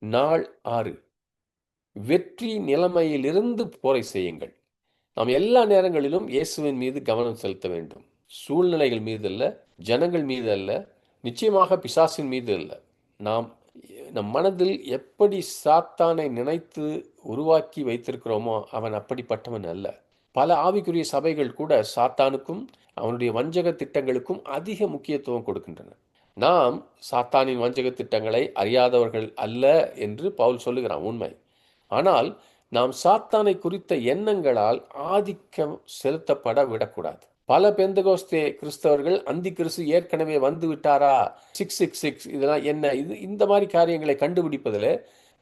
நாள் 6. வெற்றி நிலைமையிலிருந்து போரை செய்யுங்கள். நாம் எல்லா நேரங்களிலும் இயேசுவின் மீது கவனம் செலுத்த வேண்டும். சூழ்நிலைகள் மீது அல்ல, ஜனங்கள் மீது அல்ல, நிச்சயமாக பிசாசின் மீது அல்ல. நாம் நம் மனதில் எப்படி சாத்தானை நினைத்து உருவாக்கி வைத்திருக்கிறோமோ அவன் அப்படிப்பட்டவன் அல்ல. பல ஆவிக்குரிய சபைகள் கூட சாத்தானுக்கும் அவனுடைய வஞ்சக திட்டங்களுக்கும் அதிக முக்கியத்துவம் கொடுக்கின்றன. நாம் சாத்தானின் வஞ்சக திட்டங்களை அறியாதவர்கள் அல்ல என்று பவுல் சொல்லுகிறான், உண்மை. ஆனால் நாம் சாத்தானை குறித்த எண்ணங்களால் ஆதிக்கம் செலுத்தப்பட விடக்கூடாது. பல பெந்தகோஸ்தே கிறிஸ்தவர்கள் அந்தி கிறிஸ்து ஏற்கனவே வந்து விட்டாரா, 666 இதெல்லாம் என்ன, இந்த மாதிரி காரியங்களை கண்டுபிடிப்பதில்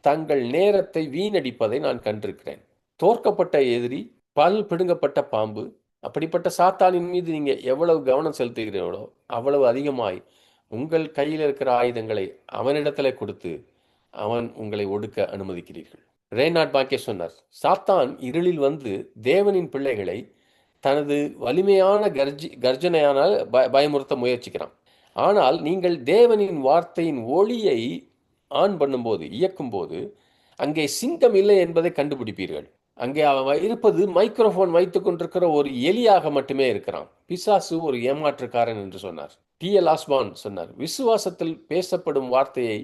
தங்கள் நேரத்தை வீணடிப்பதை நான் கண்டிருக்கிறேன். தோற்கப்பட்ட எதிரி, பல் பிடுங்கப்பட்ட பாம்பு, அப்படிப்பட்ட சாத்தானின் மீது நீங்கள் எவ்வளவு கவனம் செலுத்துகிறீர்களோ அவ்வளவு அதிகமாய் உங்கள் கையில் இருக்கிற ஆயுதங்களை அவனிடத்துல கொடுத்து அவன் உங்களை ஒடுக்க அனுமதிக்கிறீர்கள். ரேனாட் பாக்கே சொன்னார், சாத்தான் இருளில் வந்து தேவனின் பிள்ளைகளை தனது வலிமையான கர்ஜனையானால் பயமுறுத்த முயற்சிக்கிறான். ஆனால் நீங்கள் தேவனின் வார்த்தையின் ஒளியை ஆன் பண்ணும்போது, இயக்கும்போது, அங்கே சிங்கம் இல்லை என்பதை கண்டுபிடிப்பீர்கள். அங்கே அவன் இருப்பது மைக்ரோஃபோன் வைத்துக் கொண்டிருக்கிற ஒரு எலியாக மட்டுமே இருக்கிறான். பிசாசு ஒரு ஏமாற்றுக்காரன் என்று சொன்னார். T.L. ஆஸ்பான் சொன்னார், விசுவாசத்தில் பேசப்படும் வார்த்தையை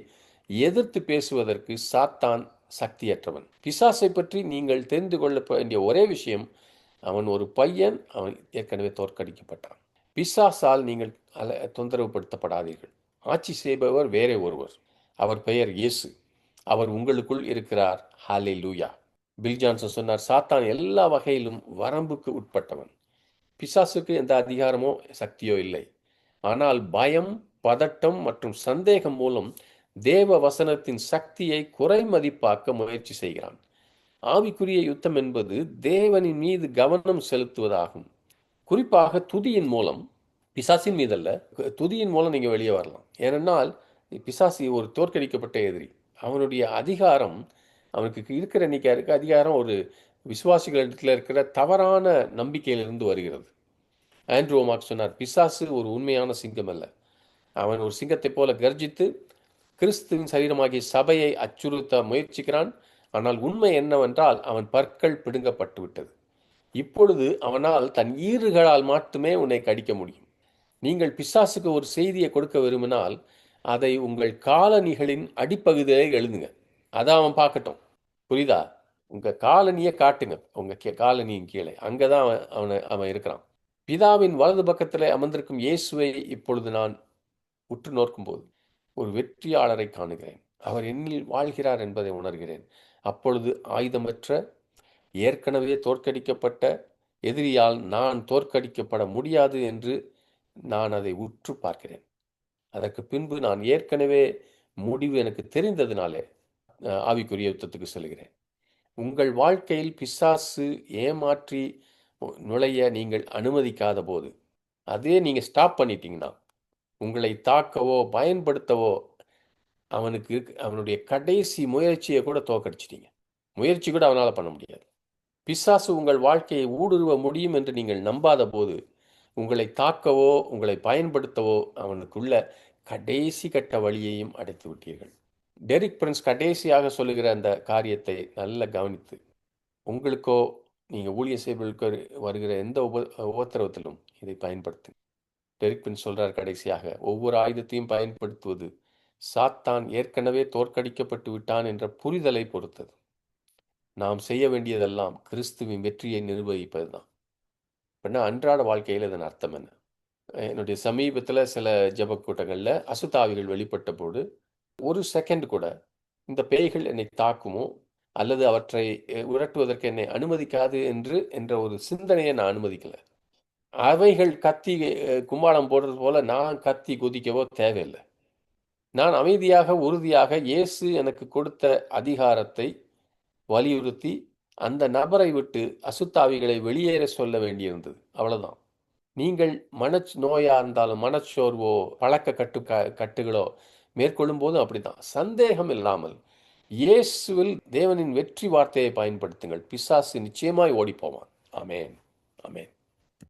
எதிர்த்து பேசுவதற்கு சாத்தான் சக்தியற்றவன். பிசாசை பற்றி நீங்கள் தெரிந்து கொள்ள வேண்டிய ஒரே விஷயம், அவன் ஒரு பையன், அவன் ஏற்கனவே தோற்கடிக்கப்பட்டான். பிசாசால் நீங்கள் தொந்தரவுப்படுத்தப்படாதீர்கள். ஆட்சி செய்பவர் வேறே ஒருவர், அவர் பெயர் இயேசு. அவர் உங்களுக்குள் இருக்கிறார். ஹல்லேலூயா. பில் ஜான்சன் சொன்னார், சாத்தான் எல்லா வகையிலும் வரம்புக்கு உட்பட்டவன். பிசாசுக்கு எந்த அதிகாரமோ சக்தியோ இல்லை. ஆனால் பயம், பதட்டம் மற்றும் சந்தேகம் மூலம் தேவ வசனத்தின் சக்தியை குறைமதிப்பாக்க முயற்சி செய்கிறான். ஆவிக்குரிய யுத்தம் என்பது தேவனின் மீது கவனம் செலுத்துவதாகும். குறிப்பாக துதியின் மூலம், பிசாசின் மீதல்ல, துதியின் மூலம் நீங்கள் வெளியே வரலாம். ஏனென்றால் பிசாசி ஒரு தோற்கடிக்கப்பட்ட எதிரி. அவனுடைய அதிகாரம், அவனுக்கு இருக்கிற இன்னைக்கு அதிகாரம் ஒரு விசுவாசிகளிடத்தில் இருக்கிற தவறான நம்பிக்கையிலிருந்து வருகிறது. ஆண்ட்ரூ மார்க்ஸ் சொன்னார், பிசாசு ஒரு உண்மையான சிங்கம் அல்ல. அவன் ஒரு சிங்கத்தை போல கர்ஜித்து கிறிஸ்துவின் சரீரமாகிய சபையை அச்சுறுத்த முயற்சிக்கிறான். ஆனால் உண்மை என்னவென்றால் அவன் பற்கள் பிடுங்கப்பட்டு விட்டது. இப்பொழுது அவனால் தன் ஈறுகளால் மட்டுமே உன்னை கடிக்க முடியும். நீங்கள் பிசாசுக்கு ஒரு செய்தியை கொடுக்க விரும்பினால் அதை உங்கள் காலணிகளின் அடிப்பகுதியிலே எழுதுங்க. அதை அவன் பார்க்கட்டும். புரியுதா? உங்கள் காலணியை காட்டுங்க, உங்கள் காலணியின் கீழே. அங்கே தான் அவன் இருக்கிறான். பிதாவின் வலது பக்கத்தில் அமர்ந்திருக்கும் இயேசுவை இப்பொழுது நான் உற்று நோக்கும்போது ஒரு வெற்றியாளரை காணுகிறேன். அவர் என்னில் வாழ்கிறார் என்பதை உணர்கிறேன். அப்பொழுது ஆயுதமற்ற, ஏற்கனவே தோற்கடிக்கப்பட்ட எதிரியால் நான் தோற்கடிக்கப்பட முடியாது என்று நான் அதை உற்று பார்க்கிறேன். அதற்கு பின்பு நான் ஏற்கனவே முடிவு எனக்கு தெரிந்ததினாலே ஆவிக்குரிய யுத்தத்துக்கு செல்கிறேன். உங்கள் வாழ்க்கையில் பிசாசு ஏமாற்றி நுழைய நீங்கள் அனுமதிக்காத போது, அதே நீங்கள் ஸ்டாப் பண்ணிட்டீங்கன்னா, உங்களை தாக்கவோ பயன்படுத்தவோ அவனுடைய கடைசி முயற்சியை கூட தோற்கடிச்சிட்டீங்க. முயற்சி கூட அவனால் பண்ண முடியாது. பிசாசு உங்கள் வாழ்க்கையை ஊடுருவ முடியும் என்று நீங்கள் நம்பாத போது, உங்களை தாக்கவோ உங்களை பயன்படுத்தவோ அவனுக்குள்ள கடைசி கட்ட வழியையும் அடைத்து விட்டீர்கள். டெரிக் பிரின்ஸ் கடைசியாக சொல்லுகிற அந்த காரியத்தை நல்ல கவனித்து, உங்களுக்கோ நீங்கள் ஊழியர் செய்வதற்கு வருகிற எந்த உபத்திரவத்திலும் இதை பயன்படுத்து. டெரிக் பிரின்ஸ் சொல்கிறார் கடைசியாக, ஒவ்வொரு ஆயுதத்தையும் பயன்படுத்துவது சாத்தான் ஏற்கனவே தோற்கடிக்கப்பட்டு விட்டான் என்ற புரிதலை பொறுத்தது. நாம் செய்ய வேண்டியதெல்லாம் கிறிஸ்துவின் வெற்றியை நிர்வகிப்பது தான். அப்படின்னா அன்றாட வாழ்க்கையில் இதன் அர்த்தம் என்ன? என்னுடைய சமீபத்தில் சில ஜப கூட்டங்களில் அசுத்தாவிகள் வெளிப்பட்ட போது ஒரு செகண்ட் கூட இந்த பேய்கள் என்னை தாக்குமோ அல்லது அவற்றை உரட்டுவதற்கு என்னை அனுமதிக்காது என்ற ஒரு சிந்தனையை நான் அனுமதிக்கலை. அவைகள் கத்தி கும்பாளம் போடுறது போல நான் கத்தி குதிக்கவோ தேவையில்லை. நான் அமைதியாக உறுதியாக இயேசு எனக்கு கொடுத்த அதிகாரத்தை வலியுறுத்தி அந்த நபரை விட்டு அசுத்தாவிகளை வெளியேற சொல்ல வேண்டியிருந்தது. அவ்வளவுதான். நீங்கள் நோயா இருந்தாலும், மனச்சோர்வோ பழக்க கட்டுகளோ மேற்கொள்ளும் போதும் அப்படிதான். சந்தேகம் இல்லாமல் இயேசுவில் தேவனின் வெற்றி வார்த்தையை பயன்படுத்துங்கள். பிசாசு நிச்சயமாய் ஓடி போவான். ஆமென், ஆமென்.